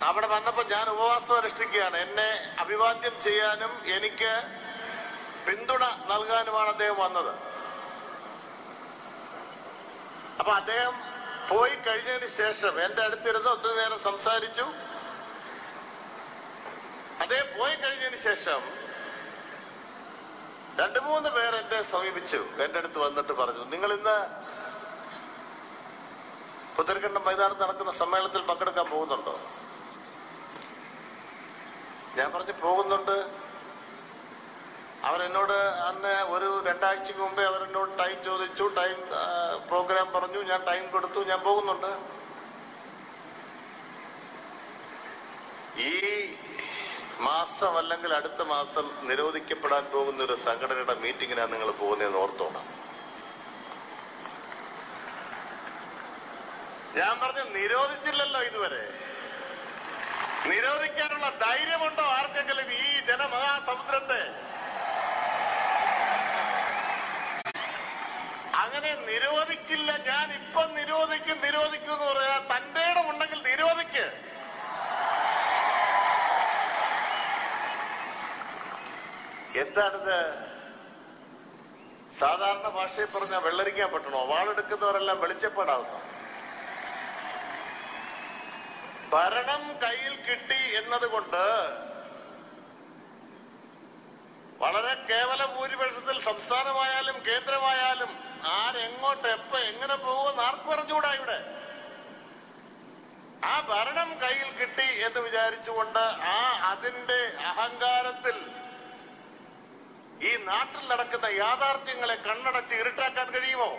അവിടെ വന്നപ്പോൾ ഞാൻ ഉപവാസം അനുഷ്ഠിക്കുകയാണ്. എന്നെ അഭിവാദ്യം ചെയ്യാനും എനിക്ക് പിന്തുണ നൽകാനുമാണ് അദ്ദേഹം വന്നത്. അപ്പൊ അദ്ദേഹം പോയി കഴിഞ്ഞതിന് ശേഷം എന്റെ അടുത്തിരുന്ന് ഒത്തിരി നേരം സംസാരിച്ചു. അദ്ദേഹം പോയി കഴിഞ്ഞതിന് ശേഷം 2-3 പേർ എന്നെ സമീപിച്ചു. എന്റെ അടുത്ത് വന്നിട്ട് പറഞ്ഞു, നിങ്ങൾ ഇന്ന് പുത്തരിക്കണ്ടം മൈതാനത്ത് നടക്കുന്ന സമ്മേളനത്തിൽ പങ്കെടുക്കാൻ പോകുന്നുണ്ടോ? ഞാൻ പറഞ്ഞു പോകുന്നുണ്ട്. അവരെന്നോട് അന്ന് ഒരു 2 ആഴ്ചക്ക് മുമ്പേ അവരെന്നോട് ടൈം ചോദിച്ചു, ടൈം പ്രോഗ്രാം പറഞ്ഞു, ഞാൻ ടൈം കൊടുത്തു, ഞാൻ പോകുന്നുണ്ട്. ഈ മാസം അല്ലെങ്കിൽ അടുത്ത മാസം നിരോധിക്കപ്പെടാൻ പോകുന്ന ഒരു സംഘടനയുടെ മീറ്റിങ്ങിനാണ് നിങ്ങൾ പോകുന്നതെന്ന് ഓർത്തോണം. ഞാൻ പറഞ്ഞു, നിരോധിച്ചില്ലല്ലോ ഇതുവരെ. നിരോധിക്കാനുള്ള ധൈര്യമുണ്ടോ ആർക്കെങ്കിലും ഈ ജനമഹാസമുദ്രത്തെ? അങ്ങനെ നിരോധിക്കില്ല. ഞാൻ ഇപ്പം നിരോധിക്കും എന്ന് പറയാ. തന്റെ ഇടമുണ്ടെങ്കിൽ നിരോധിക്ക്. എന്താണിത്? സാധാരണ ഭാഷയിൽ പറഞ്ഞാൽ വെള്ളരിക്കാൻ പറ്റണോ? വാളെടുക്കുന്നവരെല്ലാം വെളിച്ചപ്പാടാവുന്നു. ഭരണം കയ്യിൽ കിട്ടി എന്നതുകൊണ്ട് വളരെ കേവല ഭൂരിപക്ഷത്തിൽ സംസ്ഥാനമായാലും കേന്ദ്രമായാലും ആരെങ്ങോട്ട് എപ്പോ എങ്ങനെ പോകുമെന്ന് ആർക്കും അറിഞ്ഞുകൂടാ. ഇവിടെ ആ ഭരണം കയ്യിൽ കിട്ടി എന്ന് വിചാരിച്ചുകൊണ്ട് അതിന്റെ അഹങ്കാരത്തിൽ ഈ നാട്ടിൽ നടക്കുന്ന യാഥാർത്ഥ്യങ്ങളെ കണ്ണടച്ച് ഇരുട്ടാക്കാൻ കഴിയുമോ?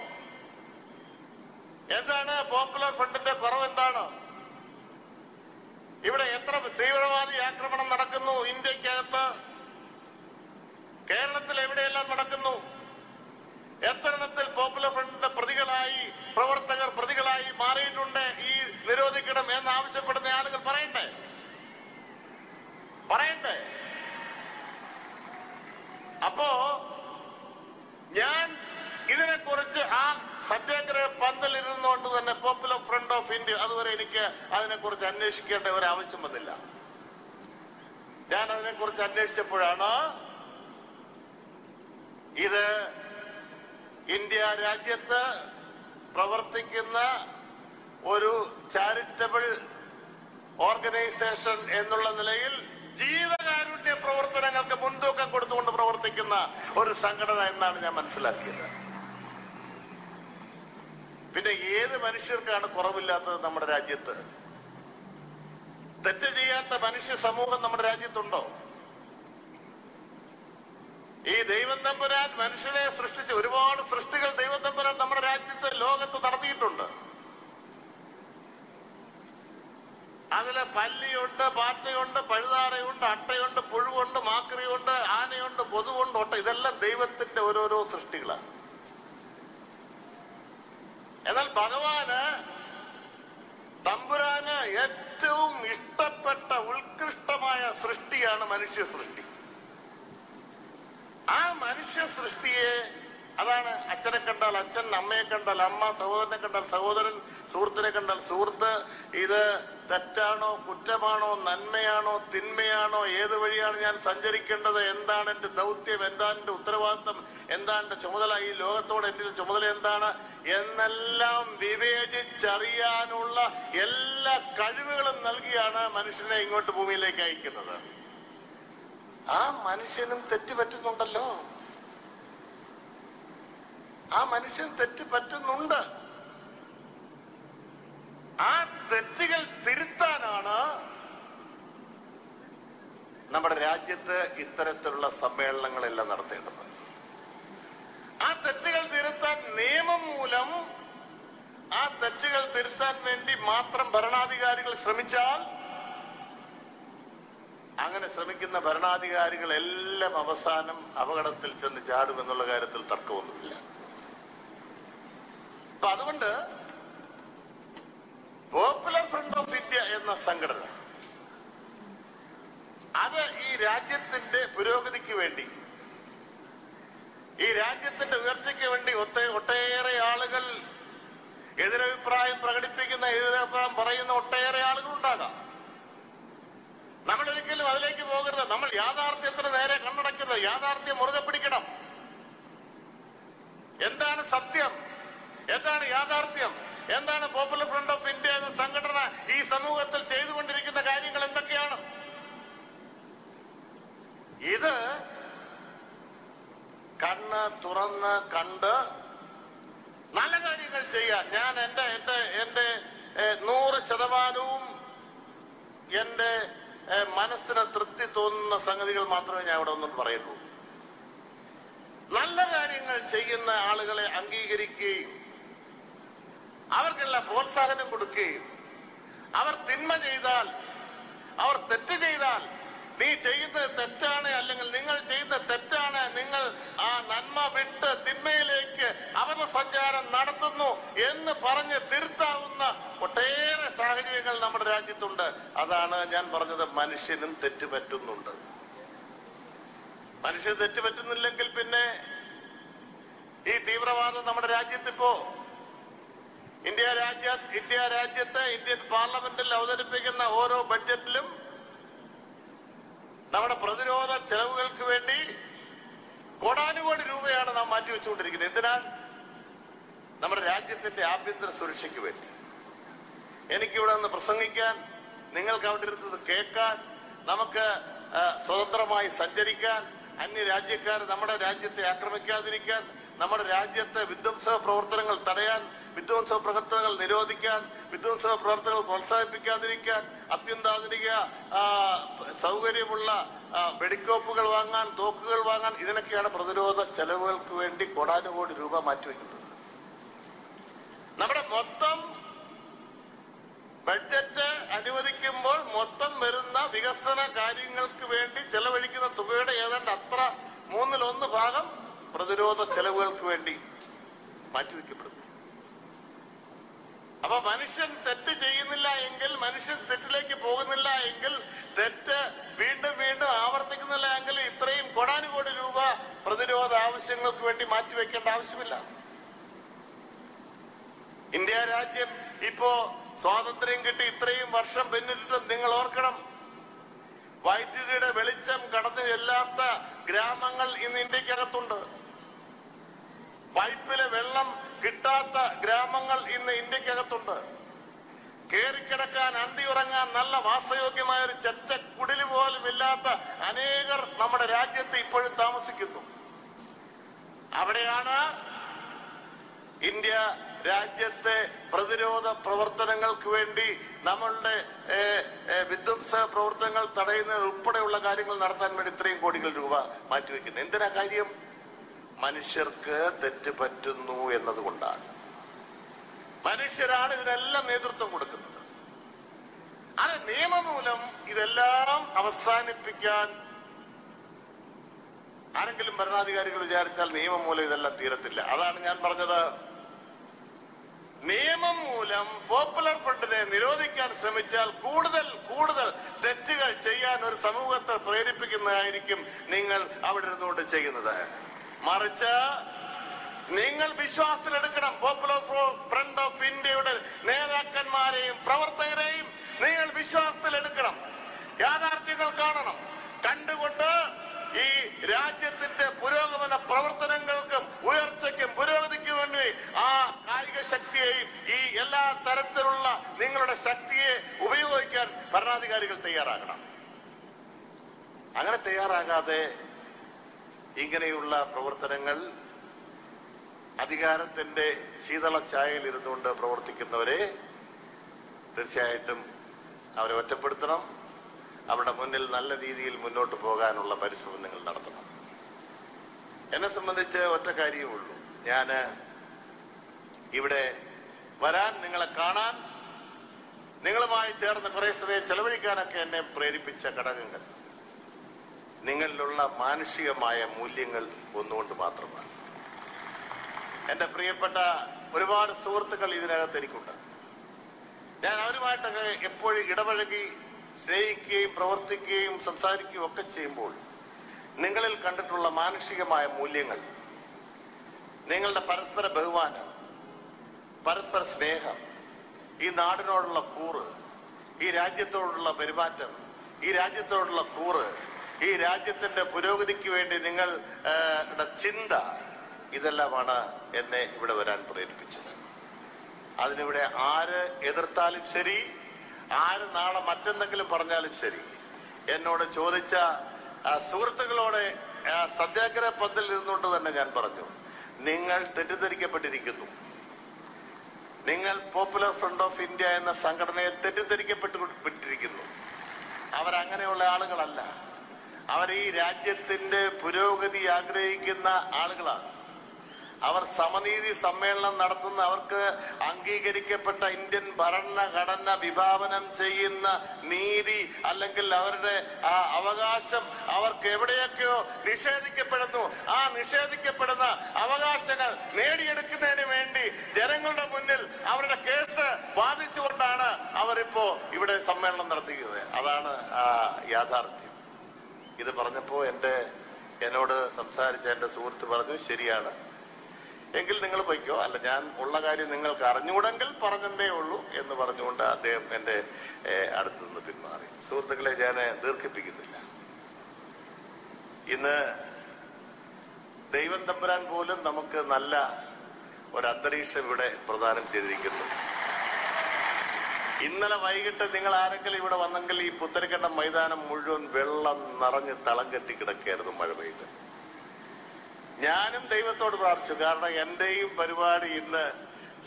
എന്താണ് പോപ്പുലർ ഫ്രണ്ടിന്റെ കുറവ്? എന്താണ് ഇവിടെ എത്ര തീവ്രവാദി ആക്രമണം നടക്കുന്നു ഇന്ത്യക്കകത്ത്? കേരളത്തിൽ എവിടെയെല്ലാം നടക്കുന്നു? എത്രത്തിൽ പോപ്പുലർ ഫ്രണ്ടിന്റെ പ്രവർത്തകർ പ്രതികളായി മാറിയിട്ടുണ്ട്? ഈ നിരോധിക്കണം എന്നാവശ്യപ്പെടുന്ന ആളുകൾ പറയട്ടെ. അപ്പോ ഞാൻ ഇതിനെക്കുറിച്ച് ആ സത്യാഗ്രഹ പന്തലിരുന്നുകൊണ്ട് തന്നെ പോപ്പുലർ ഫ്രണ്ട് ഓഫ് ഇന്ത്യ അതുവരെ എനിക്ക് അതിനെക്കുറിച്ച് അന്വേഷിക്കേണ്ട ഒരു ആവശ്യം വന്നില്ല. ഞാൻ അതിനെക്കുറിച്ച് അന്വേഷിച്ചപ്പോഴാണ് ഇത് ഇന്ത്യ രാജ്യത്ത് പ്രവർത്തിക്കുന്ന ഒരു ചാരിറ്റബിൾ ഓർഗനൈസേഷൻ എന്നുള്ള നിലയിൽ ജീവകാരുണ്യ പ്രവർത്തനങ്ങൾക്ക് മുൻതൂക്കം കൊടുത്തുകൊണ്ട് പ്രവർത്തിക്കുന്ന ഒരു സംഘടന എന്നാണ് ഞാൻ മനസ്സിലാക്കിയത്. പിന്നെ ഏത് മനുഷ്യർക്കാണ് കുറവില്ലാത്തത് നമ്മുടെ രാജ്യത്ത്? തെറ്റ് ചെയ്യാത്ത മനുഷ്യ സമൂഹം നമ്മുടെ രാജ്യത്തുണ്ടോ? ഈ ദൈവം തമ്പുരാൻ മനുഷ്യനെ സൃഷ്ടിച്ച് ഒരുപാട് സൃഷ്ടികൾ ദൈവം തമ്പുരാൻ നമ്മുടെ രാജ്യത്ത് ലോകത്ത് നടത്തിയിട്ടുണ്ട്. അതില് പല്ലിയുണ്ട്, പാറ്റയുണ്ട്, പഴുതാറയുണ്ട്, അട്ടയുണ്ട്, പുഴുവുണ്ട്, മാക്രിയുണ്ട്, ആനയുണ്ട്, കൊതുകുണ്ട്, ഒട്ട. ഇതെല്ലാം ദൈവത്തിന്റെ ഓരോരോ സൃഷ്ടികളാണ്. എന്നാൽ ഭഗവാന് തമ്പുരാന് ഏറ്റവും ഇഷ്ടപ്പെട്ട ഉത്കൃഷ്ടമായ സൃഷ്ടിയാണ് മനുഷ്യ സൃഷ്ടി. ആ മനുഷ്യ സൃഷ്ടിയെ, അതാണ് അച്ഛനെ കണ്ടാൽ അച്ഛൻ, അമ്മയെ കണ്ടാൽ അമ്മ, സഹോദരനെ കണ്ടാൽ സഹോദരൻ, സുഹൃത്തിനെ കണ്ടാൽ സുഹൃത്ത്. ഇത് തെറ്റാണോ, കുറ്റമാണോ, നന്മയാണോ, തിന്മയാണോ, ഏത് വഴിയാണ് ഞാൻ സഞ്ചരിക്കേണ്ടത്, എന്താണ് എന്റെ ദൗത്യം, എന്താണ് എന്റെ ഉത്തരവാദിത്വം, എന്താണ് എന്റെ ചുമതല, ഈ ലോകത്തോട് എന്റെ ചുമതല എന്താണ് എന്നെല്ലാം വിവേചിച്ചറിയാനുള്ള എല്ലാ കഴിവുകളും നൽകിയാണ് മനുഷ്യനെ ഇങ്ങോട്ട് ഭൂമിയിലേക്ക് അയക്കുന്നത്. ആ മനുഷ്യനും തെറ്റുപറ്റുന്നുണ്ടല്ലോ. ആ മനുഷ്യൻ തെറ്റുപറ്റുന്നുണ്ട്. ആ തെറ്റുകൾ തിരുത്താനാണ് നമ്മുടെ രാജ്യത്ത് ഇത്തരത്തിലുള്ള സമ്മേളനങ്ങളെല്ലാം നടത്തേണ്ടത്. ആ തെറ്റുകൾ തിരുത്താൻ നിയമം മൂലം ആ തെറ്റുകൾ തിരുത്താൻ വേണ്ടി മാത്രം ഭരണാധികാരികൾ ശ്രമിച്ചാൽ, അങ്ങനെ ശ്രമിക്കുന്ന ഭരണാധികാരികളെല്ലാം അവസാനം അപകടത്തിൽ ചെന്ന് ചാടുമെന്നുള്ള കാര്യത്തിൽ തർക്കമൊന്നുമില്ല. അപ്പൊ അതുകൊണ്ട് പോപ്പുലർ ഫ്രണ്ട് ഓഫ് ഇന്ത്യ എന്ന സംഘടന അത് ഈ രാജ്യത്തിന്റെ പുരോഗതിക്ക് വേണ്ടി, ഈ രാജ്യത്തിന്റെ ഉയർച്ചയ്ക്ക് വേണ്ടി ഒട്ടേറെ ആളുകൾ എതിരഭിപ്രായം പ്രകടിപ്പിക്കുന്ന, എതിരഭിപ്രായം പറയുന്ന ഒട്ടേറെ ആളുകൾ ഉണ്ടാകാം. നമ്മൾ ഒരിക്കലും അതിലേക്ക് പോകരുത്. നമ്മൾ യാഥാർത്ഥ്യത്തിന് നേരെ കണ്ണടക്കരുത്. യാഥാർത്ഥ്യം മുറുകെ പിടിക്കണം. എന്താണ് സത്യം? എന്താണ് യാഥാർത്ഥ്യം? എന്താണ് പോപ്പുലർ ഫ്രണ്ട് ഓഫ് ഇന്ത്യ എന്ന സംഘടന ഈ സമൂഹത്തിൽ ചെയ്തുകൊണ്ടിരിക്കുന്ന കാര്യങ്ങൾ എന്തൊക്കെയാണ്? ഇത് കണ്ണ് തുറന്ന് കണ്ട് നല്ല കാര്യങ്ങൾ ചെയ്യാൻ ഞാൻ എന്റെ 100% എന്റെ മനസ്സിന് തൃപ്തി തോന്നുന്ന സംഗതികൾ മാത്രമേ ഞാൻ ഇവിടെ ഒന്നും പറയുള്ളൂ. നല്ല കാര്യങ്ങൾ ചെയ്യുന്ന ആളുകളെ അംഗീകരിക്കുകയും അവർക്കെല്ലാം പ്രോത്സാഹനം കൊടുക്കുകയും അവർ തിന്മ ചെയ്താൽ, അവർ തെറ്റ് ചെയ്താൽ, നീ ചെയ്യുന്നത് തെറ്റാണ്, അല്ലെങ്കിൽ നിങ്ങൾ ചെയ്യുന്നത് തെറ്റാണ്, നിങ്ങൾ ആ നന്മ വിട്ട് തിന്മയിലേക്ക് അപസഞ്ചാരം നടത്തുന്നു എന്ന് പറഞ്ഞ് തിരുത്താവുന്ന ഒട്ടേറെ സാഹചര്യങ്ങൾ നമ്മുടെ രാജ്യത്തുണ്ട്. അതാണ് ഞാൻ പറഞ്ഞത്, മനുഷ്യനും തെറ്റുപറ്റുന്നുണ്ട്. മനുഷ്യന് തെറ്റുപറ്റുന്നില്ലെങ്കിൽ പിന്നെ ഈ തീവ്രവാദം നമ്മുടെ രാജ്യത്തിപ്പോ ഇന്ത്യ രാജ്യത്ത് ഇന്ത്യൻ പാർലമെന്റിൽ അവതരിപ്പിക്കുന്ന ഓരോ ബഡ്ജറ്റിലും നമ്മുടെ പ്രതിരോധ ചെലവുകൾക്ക് വേണ്ടി കോടാനുകോടി രൂപയാണ് നാം മാറ്റിവെച്ചുകൊണ്ടിരിക്കുന്നത്. എന്തിനാണ്? നമ്മുടെ രാജ്യത്തിന്റെ ആഭ്യന്തര സുരക്ഷയ്ക്ക് വേണ്ടി. എനിക്കിവിടെ നിന്ന് പ്രസംഗിക്കാൻ, നിങ്ങൾക്ക് അവിടെ ഇരുന്നത് കേൾക്കാൻ, നമുക്ക് സ്വതന്ത്രമായി സഞ്ചരിക്കാൻ, അന്യരാജ്യക്കാർ നമ്മുടെ രാജ്യത്തെ ആക്രമിക്കാതിരിക്കാൻ, നമ്മുടെ രാജ്യത്തെ വിധ്വംസക പ്രവർത്തനങ്ങൾ തടയാൻ, വിധ്വംസക പ്രവർത്തനങ്ങൾ നിരോധിക്കാൻ, വിധ്വംസക പ്രവർത്തനങ്ങൾ പ്രോത്സാഹിപ്പിക്കാതിരിക്കാൻ, അത്യന്താധുനിക സൗകര്യമുള്ള വെടിക്കോപ്പുകൾ വാങ്ങാൻ, തോക്കുകൾ വാങ്ങാൻ, ഇതിനൊക്കെയാണ് പ്രതിരോധ ചെലവുകൾക്ക് വേണ്ടി കോടാനുകോടി രൂപ മാറ്റിവെക്കുന്നത്. നമ്മുടെ മൊത്തം ബഡ്ജറ്റ് അനുവദിക്കുമ്പോൾ മൊത്തം വരുന്ന വികസന കാര്യങ്ങൾക്ക് വേണ്ടി ചെലവഴിക്കുന്ന തുകയുടെ ഏതാണ്ട് അത്ര 1/3 പ്രതിരോധ ചെലവുകൾക്ക് വേണ്ടി മാറ്റിവെക്കപ്പെടുന്നു. അപ്പൊ മനുഷ്യൻ തെറ്റ് ചെയ്യുന്നില്ല എങ്കിൽ, മനുഷ്യൻ തെറ്റിലേക്ക് പോകുന്നില്ല എങ്കിൽ, തെറ്റ് വീണ്ടും വീണ്ടും ആവർത്തിക്കുന്നില്ല എങ്കിൽ ഇത്രയും കോടാനുകോടി രൂപ പ്രതിരോധ ആവശ്യങ്ങൾക്ക് വേണ്ടി മാറ്റിവെക്കേണ്ട ആവശ്യമില്ല. ഇന്ത്യ രാജ്യം ഇപ്പോ സ്വാതന്ത്ര്യം കിട്ടി ഇത്രയും വർഷം പിന്നിട്ടിട്ടും നിങ്ങൾ ഓർക്കണം, വൈദ്യുതിയുടെ വെളിച്ചം കടന്നു ചെല്ലാത്ത ഗ്രാമങ്ങൾ ഇന്ന് ഇന്ത്യക്കകത്തുണ്ട്. പൈപ്പിലെ വെള്ളം കിട്ടാത്ത ഗ്രാമങ്ങൾ ഇന്ന് ഇന്ത്യക്കകത്തുണ്ട്. കേറിക്കിടക്കാൻ, അന്തിയുറങ്ങാൻ നല്ല വാസയോഗ്യമായ ഒരു ചെറ്റ കുടില് പോലും ഇല്ലാത്ത അനേകർ നമ്മുടെ രാജ്യത്ത് ഇപ്പോഴും താമസിക്കുന്നു. അവിടെയാണ് ഇന്ത്യ രാജ്യത്തെ പ്രതിരോധ പ്രവർത്തനങ്ങൾക്ക് വേണ്ടി, നമ്മളുടെ വിധ്വംസക പ്രവർത്തനങ്ങൾ തടയുന്നത് ഉൾപ്പെടെയുള്ള കാര്യങ്ങൾ നടത്താൻ വേണ്ടി ഇത്രയും കോടികൾ രൂപ മാറ്റിവെക്കുന്നത്. എന്തിനാ കാര്യം? മനുഷ്യർക്ക് തെറ്റ് പറ്റുന്നു എന്നതുകൊണ്ടാണ്. മനുഷ്യരാണ് ഇതിനെല്ലാം നേതൃത്വം കൊടുക്കുന്നത്. അത് നിയമം മൂലം ഇതെല്ലാം അവസാനിപ്പിക്കാൻ ആരെങ്കിലും ഭരണാധികാരികൾ വിചാരിച്ചാൽ നിയമം മൂലം ഇതെല്ലാം തീരത്തില്ല. അതാണ് ഞാൻ പറഞ്ഞത്, നിയമം മൂലം പോപ്പുലർ ഫ്രണ്ടിനെ നിരോധിക്കാൻ ശ്രമിച്ചാൽ കൂടുതൽ തെറ്റുകൾ ചെയ്യാൻ ഒരു സമൂഹത്തെ പ്രേരിപ്പിക്കുന്നതായിരിക്കും നിങ്ങൾ അവിടെ ഇരുന്നുകൊണ്ട് ചെയ്യുന്നത്. മറിച്ച് നിങ്ങൾ വിശ്വാസത്തിലെടുക്കണം. പോപ്പുലർ ഫ്രണ്ട് ഓഫ് ഇന്ത്യയുടെ നേതാക്കന്മാരെയും പ്രവർത്തകരെയും നിങ്ങൾ വിശ്വാസത്തിലെടുക്കണം. യാഥാർത്ഥ്യങ്ങൾ കാണണം. കണ്ടുകൊണ്ട് ഈ രാജ്യത്തിന്റെ പുരോഗമന പ്രവർത്തനങ്ങൾക്കും ഉയർച്ചയ്ക്കും പുരോഗതിക്കും വേണ്ടി ആ കായിക ശക്തിയെയും ഈ എല്ലാ തരത്തിലുള്ള നിങ്ങളുടെ ശക്തിയെ ഉപയോഗിക്കാൻ ഭരണാധികാരികൾ തയ്യാറാകണം. അങ്ങനെ തയ്യാറാകാതെ ഇങ്ങനെയുള്ള പ്രവർത്തനങ്ങൾ, അധികാരത്തിന്റെ ശീതള ഛായയിൽ ഇരുന്നുകൊണ്ട് പ്രവർത്തിക്കുന്നവരെ തീർച്ചയായിട്ടും അവരെ ഒറ്റപ്പെടുത്തണം. അവരുടെ മുന്നിൽ നല്ല രീതിയിൽ മുന്നോട്ട് പോകാനുള്ള പരിശ്രമം നിങ്ങൾ നടത്തണം. എന്നെ സംബന്ധിച്ച് ഒറ്റ കാര്യമേ ഉള്ളൂ. ഞാൻ ഇവിടെ വരാൻ, നിങ്ങളെ കാണാൻ, നിങ്ങളുമായി ചേർന്ന് കുറെ സമയം ചെലവഴിക്കാനൊക്കെ എന്നെ പ്രേരിപ്പിച്ച ഘടകങ്ങൾ നിങ്ങളിലുള്ള മാനുഷികമായ മൂല്യങ്ങൾ ഒന്നുകൊണ്ട് മാത്രമാണ്. എന്റെ പ്രിയപ്പെട്ട ഒരുപാട് സുഹൃത്തുക്കൾ ഇതിനകത്ത് എനിക്കുണ്ട്. ഞാൻ അവരുമായിട്ടൊക്കെ എപ്പോഴും ഇടപഴകി സ്നേഹിക്കുകയും പ്രവർത്തിക്കുകയും സംസാരിക്കുകയും ഒക്കെ ചെയ്യുമ്പോൾ നിങ്ങളിൽ കണ്ടിട്ടുള്ള മാനുഷികമായ മൂല്യങ്ങൾ, നിങ്ങളുടെ പരസ്പര ബഹുമാനം, പരസ്പര സ്നേഹം, ഈ നാടിനോടുള്ള കൂറ്, ഈ രാജ്യത്തോടുള്ള പെരുമാറ്റം, ഈ രാജ്യത്തോടുള്ള കൂറ്, ഈ രാജ്യത്തിന്റെ പുരോഗതിക്ക് വേണ്ടി നിങ്ങളുടെ ചിന്ത, ഇതെല്ലാമാണ് എന്നെ ഇവിടെ വരാൻ പ്രേരിപ്പിച്ചത്. അതിനിവിടെ ആര് എതിർത്താലും ശരി, ആര് നാളെ മറ്റെന്തെങ്കിലും പറഞ്ഞാലും ശരി, എന്നോട് ചോദിച്ച സുഹൃത്തുക്കളോട് സത്യാഗ്രഹ പന്തൽ ഇരുന്നുകൊണ്ട് തന്നെ ഞാൻ പറഞ്ഞു, നിങ്ങൾ തെറ്റിദ്ധരിക്കപ്പെട്ടിരിക്കുന്നു. നിങ്ങൾ പോപ്പുലർ ഫ്രണ്ട് ഓഫ് ഇന്ത്യ എന്ന സംഘടനയെ തെറ്റിദ്ധരിക്കപ്പെട്ടിരിക്കുന്നു. അവരങ്ങനെയുള്ള ആളുകളല്ല. അവർ ഈ രാജ്യത്തിന്റെ പുരോഗതി ആഗ്രഹിക്കുന്ന ആളുകളാണ്. അവർ സമനീതി സമ്മേളനം നടത്തുന്ന, അവർക്ക് അംഗീകരിക്കപ്പെട്ട ഇന്ത്യൻ ഭരണഘടന വിഭാവനം ചെയ്യുന്ന നീതി അല്ലെങ്കിൽ അവരുടെ ആ അവകാശം അവർക്ക് എവിടെയൊക്കെയോ നിഷേധിക്കപ്പെടുന്നു. ആ നിഷേധിക്കപ്പെടുന്ന അവകാശങ്ങൾ നേടിയെടുക്കുന്നതിന് വേണ്ടി ജനങ്ങളുടെ മുന്നിൽ അവരുടെ കേസ് വാദിച്ചുകൊണ്ടാണ് അവരിപ്പോ ഇവിടെ സമ്മേളനം നടത്തിയത്. അതാണ് യാഥാർത്ഥ്യം. ഇത് പറഞ്ഞപ്പോ എന്നോട് സംസാരിച്ച എന്റെ സുഹൃത്ത് പറഞ്ഞു, ശരിയാണ്, എങ്കിൽ നിങ്ങൾ പൊയ്ക്കോ, അല്ല ഞാൻ ഉള്ള കാര്യം നിങ്ങൾക്ക് അറിഞ്ഞുകൂടെങ്കിൽ പറഞ്ഞതേ ഉള്ളൂ എന്ന് പറഞ്ഞുകൊണ്ട് അദ്ദേഹം എന്റെ അടുത്ത് നിന്ന് പിന്മാറി. സുഹൃത്തുക്കളെ, ഞാൻ ദീർഘിപ്പിക്കുന്നില്ല. ഇന്ന് ദൈവം തമ്പുരാൻ പോലും നമുക്ക് നല്ല ഒരു അന്തരീക്ഷം ഇവിടെ പ്രദാനം ചെയ്തിരിക്കുന്നു. ഇന്നലെ വൈകിട്ട് നിങ്ങൾ ആരെങ്കിലും ഇവിടെ വന്നെങ്കിൽ ഈ പുത്തരിക്കണ്ടം മൈതാനം മുഴുവൻ വെള്ളം നിറഞ്ഞ് തളം കെട്ടി കിടക്കുകയായിരുന്നു മഴ പെയ്ത്. ഞാനും ദൈവത്തോട് പ്രാർത്ഥിച്ചു. കാരണം എന്റെയും പരിപാടി ഇന്ന്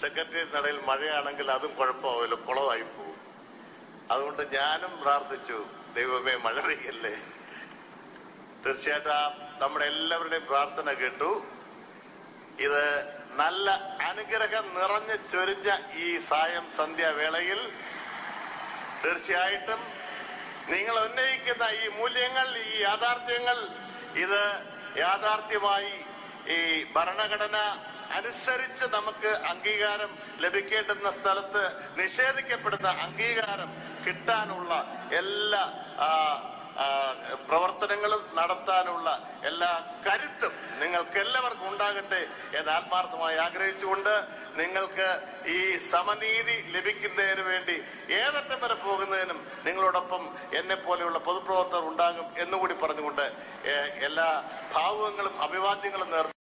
സെക്രട്ടേറിയറ്റ് നടയിൽ മഴയാണെങ്കിൽ അതും കുഴപ്പമാവില്ല, കുളമായി പോകും. അതുകൊണ്ട് ഞാനും പ്രാർത്ഥിച്ചു, ദൈവമേ മഴ പെയ്യല്ലേ. തീർച്ചയായിട്ടും നമ്മുടെ എല്ലാവരുടെയും പ്രാർത്ഥന കേട്ടു. ഇത് നല്ല അനുഗ്രഹം നിറഞ്ഞു ചൊരിഞ്ഞ ഈ സായം സന്ധ്യാവേളയിൽ തീർച്ചയായിട്ടും നിങ്ങൾ ഉന്നയിക്കുന്ന ഈ മൂല്യങ്ങൾ, ഈ യാഥാർത്ഥ്യങ്ങൾ, ഇത് യാഥാർത്ഥ്യമായി ഈ ഭരണഘടന അനുസരിച്ച് നമുക്ക് അംഗീകാരം ലഭിക്കേണ്ടുന്ന സ്ഥലത്ത് നിഷേധിക്കപ്പെടുന്ന അംഗീകാരം കിട്ടാനുള്ള എല്ലാ പ്രവർത്തനങ്ങളും നടത്താനുള്ള എല്ലാ കരുത്തും നിങ്ങൾക്ക് എല്ലാവർക്കും ഉണ്ടാകട്ടെ എന്ന് ആത്മാർത്ഥമായി ആഗ്രഹിച്ചുകൊണ്ട്, നിങ്ങൾക്ക് ഈ സമനീതി ലഭിക്കുന്നതിന് വേണ്ടി ഏതറ്റം വരെ പോകുന്നതിനും നിങ്ങളോടൊപ്പം എന്നെ പോലെയുള്ള പൊതുപ്രവർത്തകർ ഉണ്ടാകും എന്നുകൂടി പറഞ്ഞുകൊണ്ട് എല്ലാ ഭാവുകങ്ങളും അഭിവാദ്യങ്ങളും നേർന്നു.